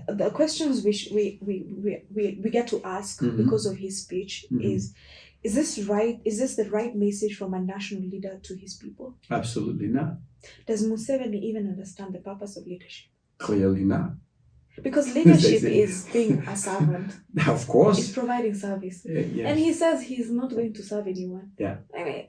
the questions which we get to ask because of his speech is this right? Is this the right message from a national leader to his people? Absolutely not. Does Museveni even understand the purpose of leadership? Clearly not. Because leadership is being a servant. Of course. It's providing service. Yes. And he says he's not going to serve anyone. Yeah. I mean,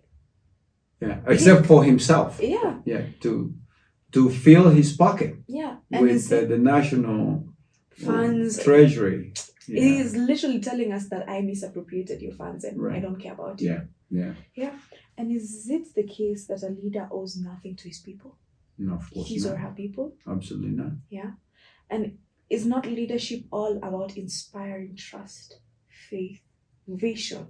yeah. Except for himself. Yeah. Yeah. To fill his pocket. Yeah. And with the national funds, treasury. Yeah. He's literally telling us that I misappropriated your funds and I don't care about you. Yeah. And is it the case that a leader owes nothing to his people? No, of course his not. Or her people? Absolutely not. Yeah. And is not leadership all about inspiring trust, faith, vision,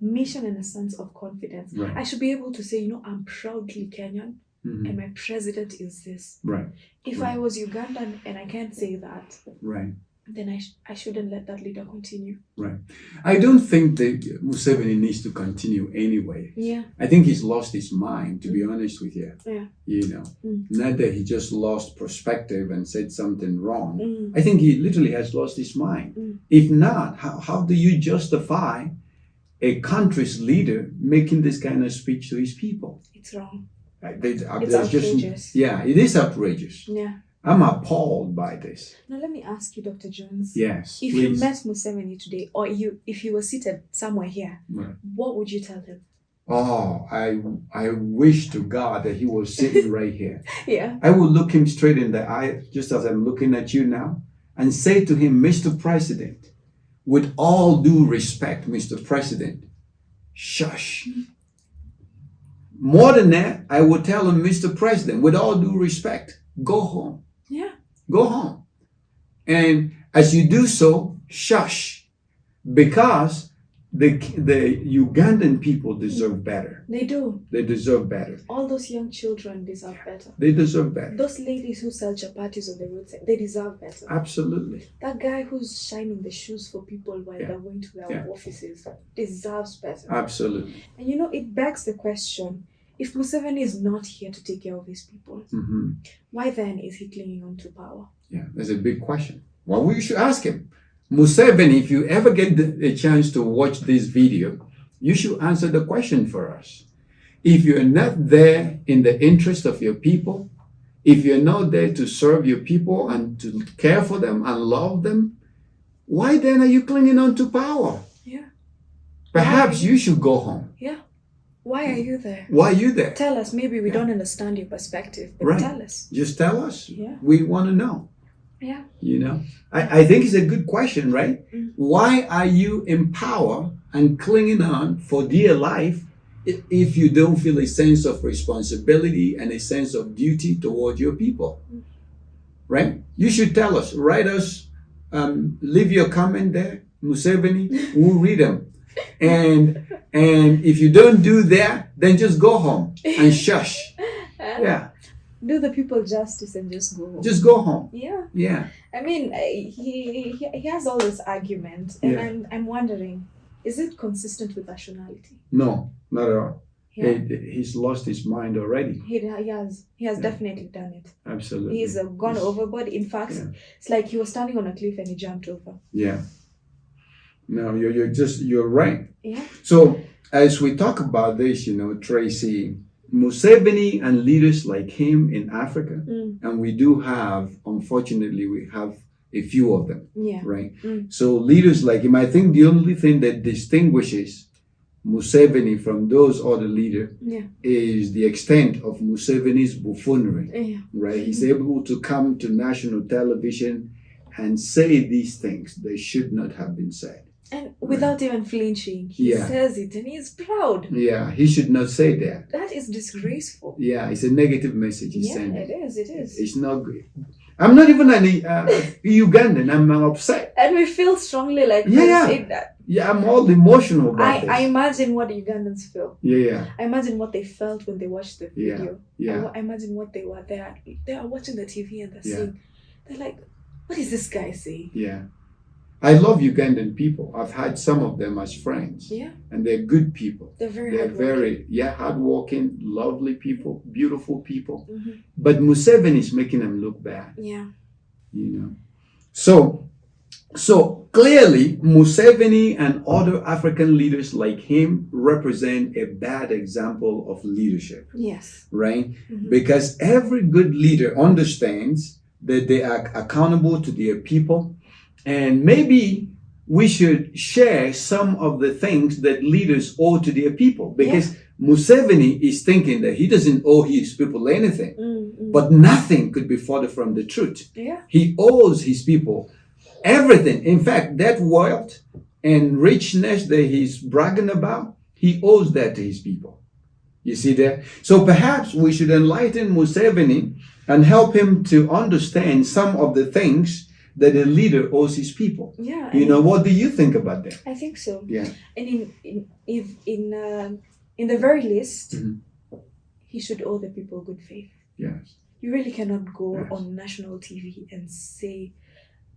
mission, and a sense of confidence? Right. I should be able to say, I'm proudly Kenyan and my president is this. Right. If I was Ugandan and I can't say that, right, then I shouldn't let that leader continue. Right. I don't think that Museveni needs to continue anyway. Yeah. I think he's lost his mind, to be honest with you. Yeah. Not that he just lost perspective and said something wrong. I think he literally has lost his mind. If not, how do you justify a country's leader making this kind of speech to his people? It's wrong. It's outrageous. It is outrageous. Yeah. I'm appalled by this. Now let me ask you, Dr. Jones. Yes, if please. you met Museveni today, or if you were seated somewhere here, what would you tell him? Oh, I wish to God that he was sitting right here. Yeah. I would look him straight in the eye, just as I'm looking at you now, and say to him, Mr. President, with all due respect, Mr. President, shush. More than that, I would tell him, Mr. President, with all due respect, go home. Yeah. Go home. And as you do so, shush. Because the Ugandan people deserve better. They do. They deserve better. All those young children deserve better. They deserve better. Those ladies who sell chapatis on the roadside, they deserve better. Absolutely. That guy who's shining the shoes for people while they're going to their offices deserves better. Absolutely. And it begs the question, if Museveni is not here to take care of his people, why then is he clinging on to power? Yeah, that's a big question. Well, we should ask him. Museveni, if you ever get a chance to watch this video, you should answer the question for us. If you're not there in the interest of your people, if you're not there to serve your people and to care for them and love them, why then are you clinging on to power? Yeah. Perhaps you should go home. Yeah. Why are you there? Why are you there? Tell us. Maybe we don't understand your perspective, but tell us. Just tell us. Yeah. We want to know. Yeah. I think it's a good question, right? Why are you in power and clinging on for dear life if you don't feel a sense of responsibility and a sense of duty toward your people? Right? You should tell us. Write us. Leave your comment there. Museveni, we'll read them. And if you don't do that, then just go home and shush. Yeah. Do the people justice and just go home. Just go home. Yeah. Yeah. I mean, he has all this argument, and I'm wondering, is it consistent with nationality? No, not at all. Yeah. He's lost his mind already. He has definitely done it. Absolutely. He's gone overboard. In fact, it's like he was standing on a cliff and he jumped over. Yeah. No, you're right. Yeah. So as we talk about this, Tracy, Museveni and leaders like him in Africa, and we do have, unfortunately, we have a few of them. Yeah. Right. So leaders like him, I think the only thing that distinguishes Museveni from those other leaders is the extent of Museveni's buffoonery. Yeah. Right. He's able to come to national television and say these things that should not have been said. And without even flinching, he says it and he's proud. Yeah, he should not say that. That is disgraceful. Yeah, it's a negative message he's sending. It is. It's not good. I'm not even an Ugandan. I'm upset. And we feel strongly like saying that. Yeah, I'm all emotional about this. I imagine what Ugandans feel. Yeah. I imagine what they felt when they watched the video. Yeah. I imagine what they were there. They are watching the TV and they're saying, they're like, what is this guy saying? Yeah. I love Ugandan people. I've had some of them as friends. Yeah. And they're good people. They're very hardworking, lovely people, beautiful people. Mm-hmm. But Museveni is making them look bad. Yeah. You know, so clearly, Museveni and other African leaders like him represent a bad example of leadership, Yes. right? Because every good leader understands that they are accountable to their people, and maybe we should share some of the things that leaders owe to their people, because Museveni is thinking that he doesn't owe his people anything, but nothing could be further from the truth. Yeah. He owes his people everything. In fact, that wealth and richness that he's bragging about, he owes that to his people. You see that? So perhaps we should enlighten Museveni and help him to understand some of the things that a leader owes his people. Yeah. You know, what do you think about that? I think so. Yeah. And in the very least, he should owe the people good faith. Yes. You really cannot go on national TV and say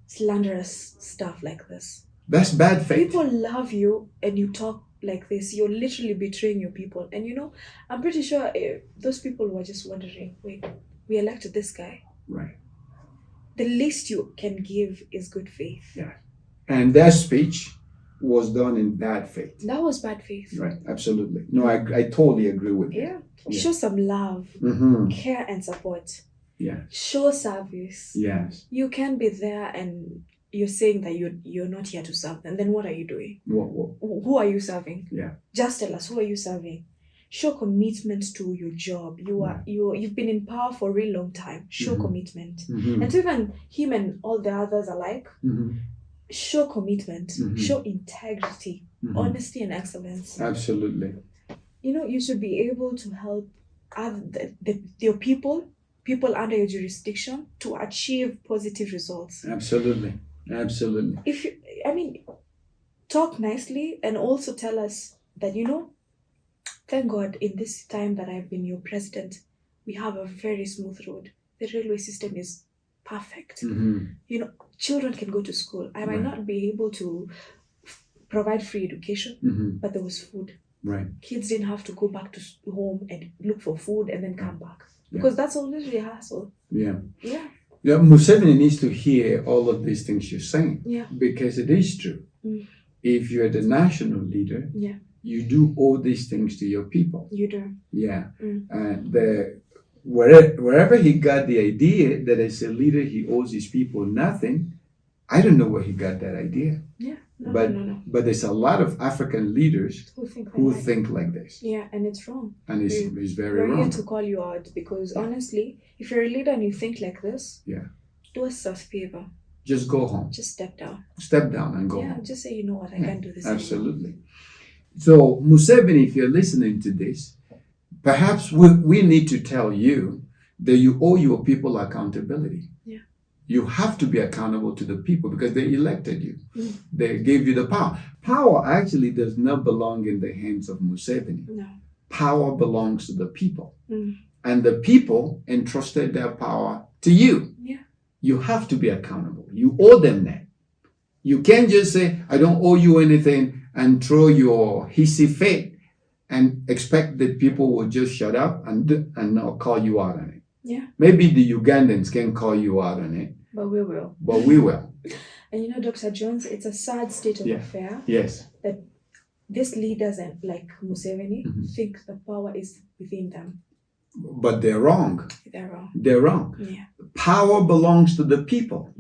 slanderous stuff like this. That's bad faith. People love you and you talk like this. You're literally betraying your people. And you know, I'm pretty sure those people were just wondering, wait, we elected this guy. Right. The least you can give is good faith. Yeah. And that speech was done in bad faith. That was bad faith. Right. Absolutely. No, I totally agree with that. Yeah. Show some love, care and support. Yeah. Show service. Yes. You can be there and you're saying that you're not here to serve, and then what are you doing? What? Who are you serving? Yeah. Just tell us, who are you serving? Show commitment to your job. You've been in power for a really long time. Show commitment. And to even him and all the others alike, show commitment, show integrity, honesty and excellence. Absolutely. You know, you should be able to help your people under your jurisdiction to achieve positive results. Absolutely. Talk nicely and also tell us that, you know, thank God in this time that I've been your president, we have a very smooth road. The railway system is perfect. You know, children can go to school. I might not be able to provide free education, but there was food. Right. Kids didn't have to go back to home and look for food and then come back. Because that's already a hassle. Yeah. Museveni needs to hear all of these things you're saying. Yeah. Because it is true. If you're the national leader, you do owe these things to your people. You do. Yeah. And wherever he got the idea that as a leader he owes his people nothing, I don't know where he got that idea. Yeah. But there's a lot of African leaders who think like this. Yeah, and it's wrong. And it's very We're wrong. here to call you out because honestly, if you're a leader and you think like this, do us a favor. Just go home. Just step down. Step down and go home. Yeah, just say, you know what, I can't do this Absolutely. Anymore. So, Museveni, if you're listening to this, perhaps we need to tell you that you owe your people accountability. Yeah. You have to be accountable to the people because they elected you. They gave you the power. Power actually does not belong in the hands of Museveni. No. Power belongs to the people. And the people entrusted their power to you. Yeah. You have to be accountable. You owe them that. You can't just say, I don't owe you anything and throw your hissy fit and expect that people will just shut up and not call you out on it. Yeah. Maybe the Ugandans can call you out on it. But we will. And you know, Dr. Jones, it's a sad state of affair. Yes. That these leaders like Museveni think the power is within them. But they're wrong. They're wrong. Yeah. Power belongs to the people.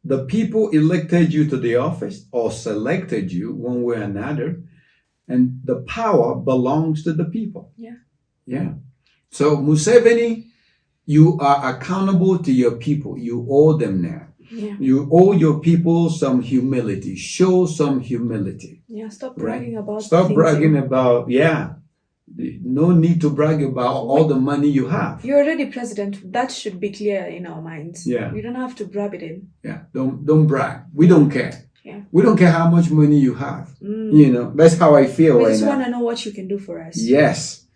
The people elected you to the office or selected you one way or another. And the power belongs to the people. Yeah. So Museveni, you are accountable to your people. You owe them now. Yeah. You owe your people some humility. Show some humility. Yeah, stop bragging about No need to brag about all the money you have. You're already president. That should be clear in our minds. Yeah. You don't have to rub it in. Yeah. Don't brag. We don't care. Yeah. We don't care how much money you have. You know, that's how I feel right now. We just want to know what you can do for us. Yes.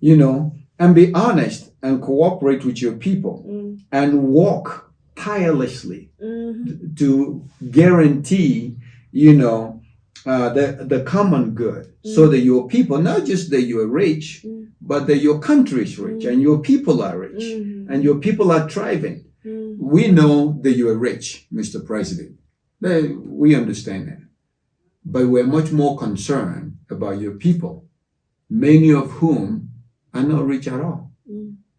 You know, and be honest and cooperate with your people and work tirelessly to guarantee, you know, the common good so that your people, not just that you are rich, but that your country is rich and your people are rich and your people are thriving. we know that you are rich, Mr. President. We understand that. But we're much more concerned about your people, many of whom are not rich at all,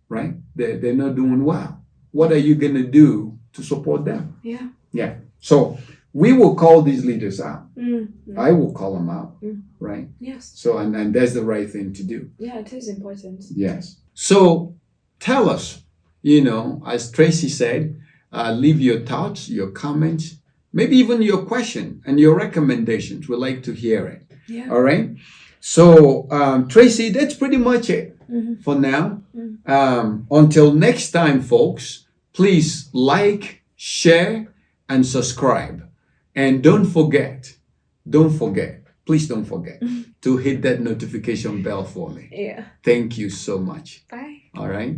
right? They're not doing well. What are you going to do to support them? Yeah. Yeah. So we will call these leaders out. Mm-hmm. I will call them out, right? Yes. So, and that's the right thing to do. Yeah, it is important. Yes. So tell us, you know, as Tracy said, leave your thoughts, your comments, maybe even your question and your recommendations. We'd like to hear it. Yeah. All right. So, Tracy, that's pretty much it for now. Until next time, folks, please like, share, and subscribe. And don't forget, please don't forget to hit that notification bell for me. Yeah. Thank you so much. Bye. All right.